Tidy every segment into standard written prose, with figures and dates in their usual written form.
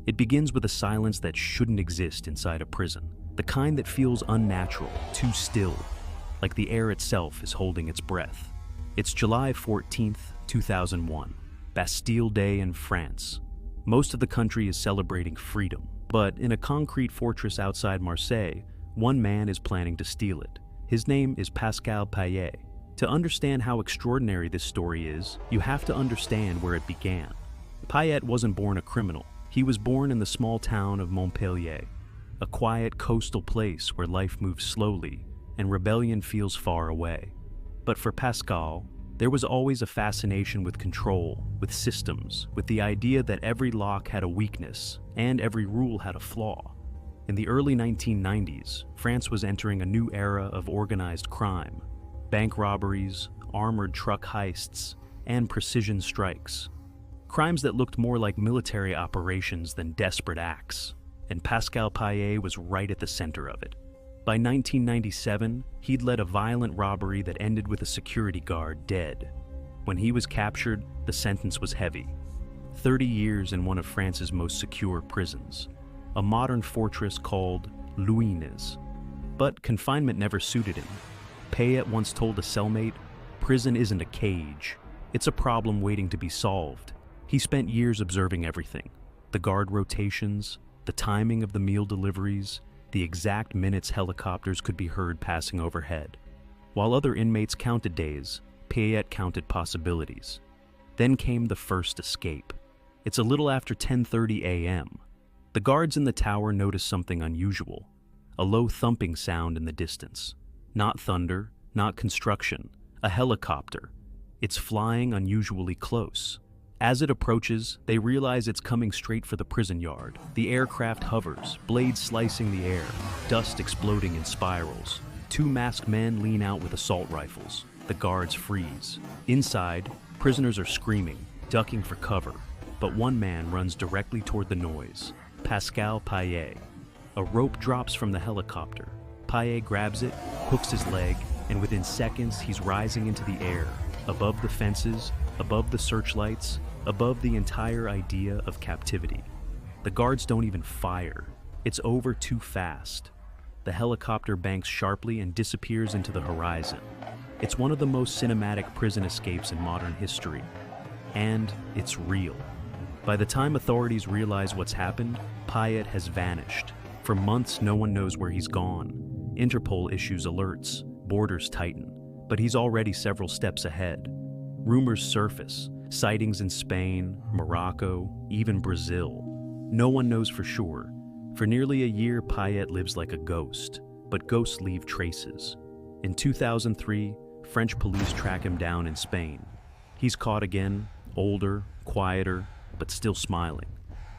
It begins with a silence that shouldn't exist inside a prison, the kind that feels unnatural, too still, like the air itself is holding its breath. It's July 14th, 2001, Bastille Day in France. Most of the country is celebrating freedom, but in a concrete fortress outside Marseille, one man is planning to steal it. His name is Pascal Payet. To understand how extraordinary this story is, you have to understand where it began. Payet wasn't born a criminal. He was born in the small town of Montpellier, a quiet coastal place where life moves slowly and rebellion feels far away. But for Pascal, there was always a fascination with control, with systems, with the idea that every lock had a weakness and every rule had a flaw. In the early 1990s, France was entering a new era of organized crime, bank robberies, armored truck heists, and precision strikes. Crimes that looked more like military operations than desperate acts, and Pascal Payet was right at the center of it. By 1997, he'd led a violent robbery that ended with a security guard dead. When he was captured, the sentence was heavy. 30 years in one of France's most secure prisons, a modern fortress called Louines. But confinement never suited him. Payet once told a cellmate, "Prison isn't a cage. It's a problem waiting to be solved." He spent years observing everything: the guard rotations, the timing of the meal deliveries, the exact minutes helicopters could be heard passing overhead. While other inmates counted days, Payet counted possibilities. Then came the first escape. It's a little after 10:30 a.m. The guards in the tower notice something unusual, a low thumping sound in the distance. Not thunder, not construction, a helicopter. It's flying unusually close. As it approaches, they realize it's coming straight for the prison yard. The aircraft hovers, blades slicing the air, dust exploding in spirals. Two masked men lean out with assault rifles. The guards freeze. Inside, prisoners are screaming, ducking for cover, but one man runs directly toward the noise: Pascal Payet. A rope drops from the helicopter. Payet grabs it, hooks his leg, and within seconds he's rising into the air, above the fences, above the searchlights, above the entire idea of captivity. The guards don't even fire. It's over too fast. The helicopter banks sharply and disappears into the horizon. It's one of the most cinematic prison escapes in modern history. And it's real. By the time authorities realize what's happened, Payet has vanished. For months, no one knows where he's gone. Interpol issues alerts, borders tighten, but he's already several steps ahead. Rumors surface, sightings in Spain, Morocco, even Brazil. No one knows for sure. For nearly a year, Payet lives like a ghost, but ghosts leave traces. In 2003, French police track him down in Spain. He's caught again, older, quieter, but still smiling.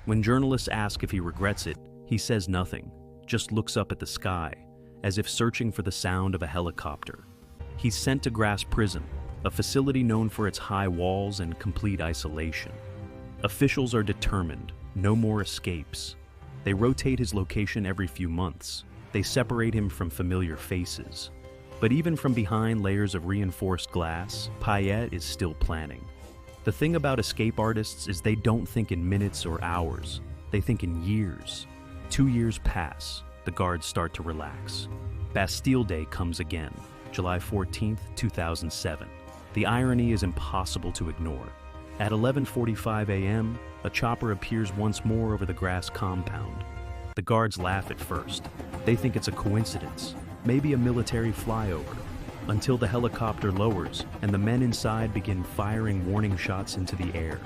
When journalists ask if he regrets it, he says nothing, just looks up at the sky, as if searching for the sound of a helicopter. He's sent to Grasse Prison, a facility known for its high walls and complete isolation. Officials are determined, no more escapes. They rotate his location every few months. They separate him from familiar faces. But even from behind layers of reinforced glass, Payet is still planning. The thing about escape artists is they don't think in minutes or hours. They think in years. 2 years pass. The guards start to relax. Bastille Day comes again, July 14th, 2007. The irony is impossible to ignore. At 11:45 a.m., a chopper appears once more over the Grasse compound. The guards laugh at first. They think it's a coincidence, maybe a military flyover, until the helicopter lowers and the men inside begin firing warning shots into the air.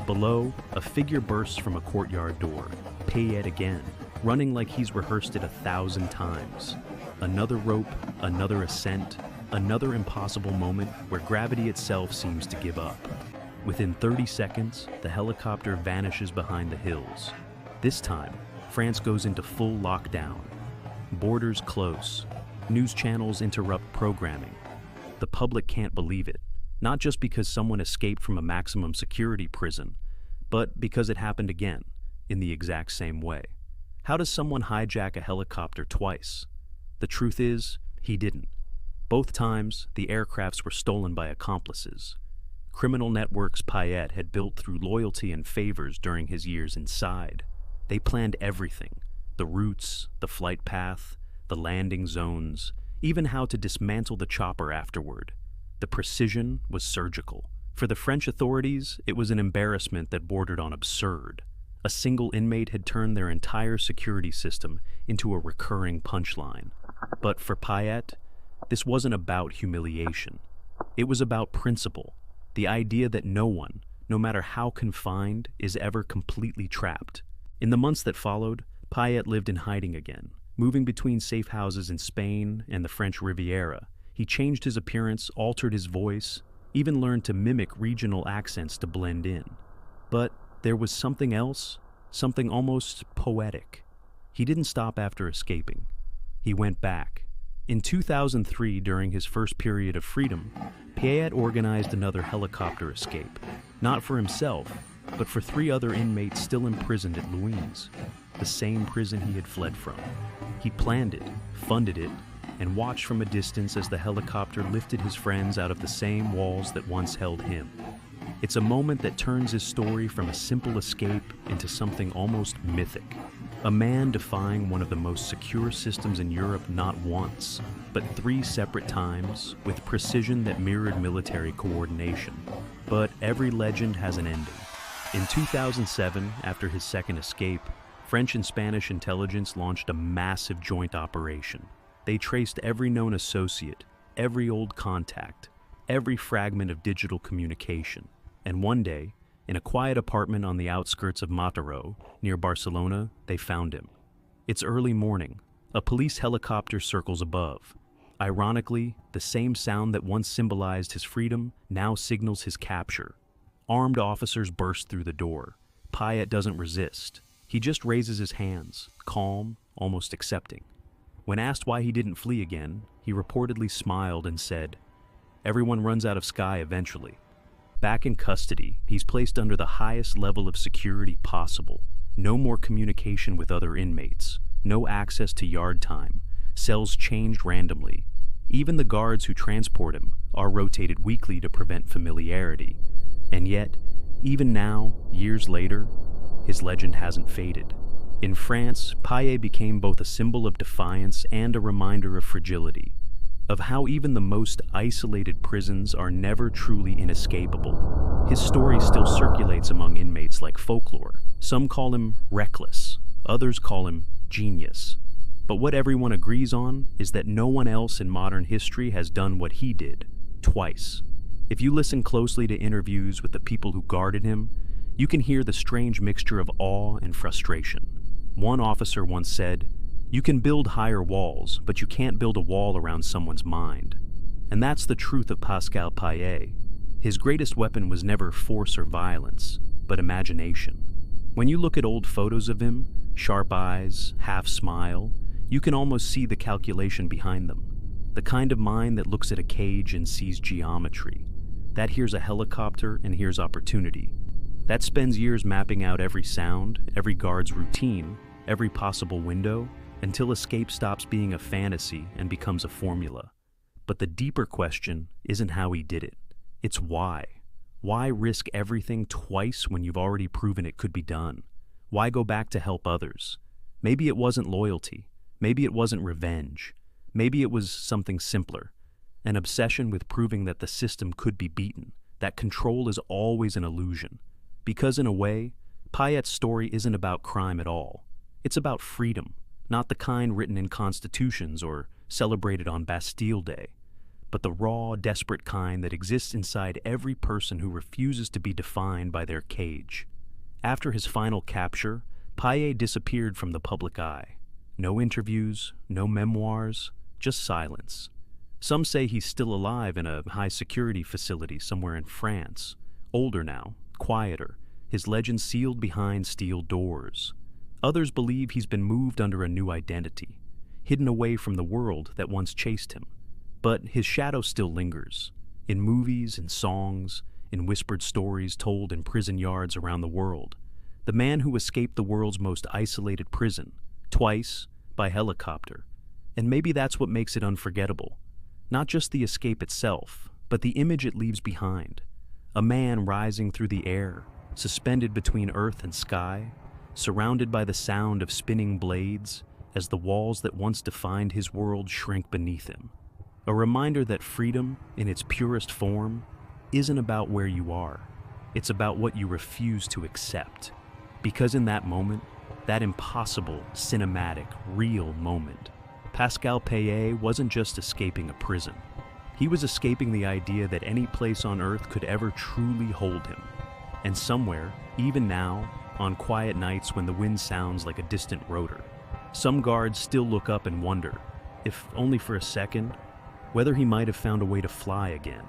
Below, a figure bursts from a courtyard door. Payet again, running like he's rehearsed it 1,000 times. Another rope, another ascent, another impossible moment where gravity itself seems to give up. Within 30 seconds, the helicopter vanishes behind the hills. This time, France goes into full lockdown. Borders close. News channels interrupt programming. The public can't believe it, not just because someone escaped from a maximum security prison, but because it happened again, in the exact same way. How does someone hijack a helicopter twice? The truth is, he didn't. Both times, the aircrafts were stolen by accomplices. Criminal networks Payet had built through loyalty and favors during his years inside. They planned everything: the routes, the flight path, the landing zones, even how to dismantle the chopper afterward. The precision was surgical. For the French authorities, it was an embarrassment that bordered on absurd. A single inmate had turned their entire security system into a recurring punchline. But for Payet, this wasn't about humiliation. It was about principle, the idea that no one, no matter how confined, is ever completely trapped. In the months that followed, Payet lived in hiding again, moving between safe houses in Spain and the French Riviera. He changed his appearance, altered his voice, even learned to mimic regional accents to blend in. But there was something else, something almost poetic. He didn't stop after escaping. He went back. In 2003, during his first period of freedom, Payet organized another helicopter escape, not for himself, but for 3 other inmates still imprisoned at Louise, the same prison he had fled from. He planned it, funded it, and watched from a distance as the helicopter lifted his friends out of the same walls that once held him. It's a moment that turns his story from a simple escape into something almost mythic. A man defying one of the most secure systems in Europe not once, but 3 separate times, with precision that mirrored military coordination. But every legend has an ending. In 2007, after his second escape, French and Spanish intelligence launched a massive joint operation. They traced every known associate, every old contact, every fragment of digital communication. And one day, in a quiet apartment on the outskirts of Mataró, near Barcelona, they found him. It's early morning. A police helicopter circles above. Ironically, the same sound that once symbolized his freedom now signals his capture. Armed officers burst through the door. Payet doesn't resist. He just raises his hands, calm, almost accepting. When asked why he didn't flee again, he reportedly smiled and said, "Everyone runs out of sky eventually." Back in custody, he's placed under the highest level of security possible. No more communication with other inmates, no access to yard time, cells changed randomly. Even the guards who transport him are rotated weekly to prevent familiarity. And yet, even now, years later, his legend hasn't faded. In France, Payet became both a symbol of defiance and a reminder of fragility, of how even the most isolated prisons are never truly inescapable. His story still circulates among inmates like folklore. Some call him reckless, others call him genius. But what everyone agrees on is that no one else in modern history has done what he did, twice. If you listen closely to interviews with the people who guarded him, you can hear the strange mixture of awe and frustration. One officer once said, "You can build higher walls, but you can't build a wall around someone's mind." And that's the truth of Pascal Payet. His greatest weapon was never force or violence, but imagination. When you look at old photos of him, sharp eyes, half smile, you can almost see the calculation behind them. The kind of mind that looks at a cage and sees geometry. That hears a helicopter and hears opportunity. That spends years mapping out every sound, every guard's routine, every possible window, until escape stops being a fantasy and becomes a formula. But the deeper question isn't how he did it. It's why. Why risk everything twice when you've already proven it could be done? Why go back to help others? Maybe it wasn't loyalty. Maybe it wasn't revenge. Maybe it was something simpler. An obsession with proving that the system could be beaten, that control is always an illusion. Because in a way, Payet's story isn't about crime at all. It's about freedom, not the kind written in constitutions or celebrated on Bastille Day, but the raw, desperate kind that exists inside every person who refuses to be defined by their cage. After his final capture, Payet disappeared from the public eye. No interviews, no memoirs, just silence. Some say he's still alive in a high-security facility somewhere in France, older now, quieter, his legend sealed behind steel doors. Others believe he's been moved under a new identity, hidden away from the world that once chased him. But his shadow still lingers, in movies and songs, in whispered stories told in prison yards around the world. The man who escaped the world's most isolated prison, twice, by helicopter. And maybe that's what makes it unforgettable. Not just the escape itself, but the image it leaves behind. A man rising through the air, suspended between earth and sky, surrounded by the sound of spinning blades as the walls that once defined his world shrink beneath him. A reminder that freedom, in its purest form, isn't about where you are. It's about what you refuse to accept. Because in that moment, that impossible, cinematic, real moment, Pascal Payet wasn't just escaping a prison. He was escaping the idea that any place on earth could ever truly hold him. And somewhere, even now, on quiet nights when the wind sounds like a distant rotor, some guards still look up and wonder, if only for a second, whether he might have found a way to fly again.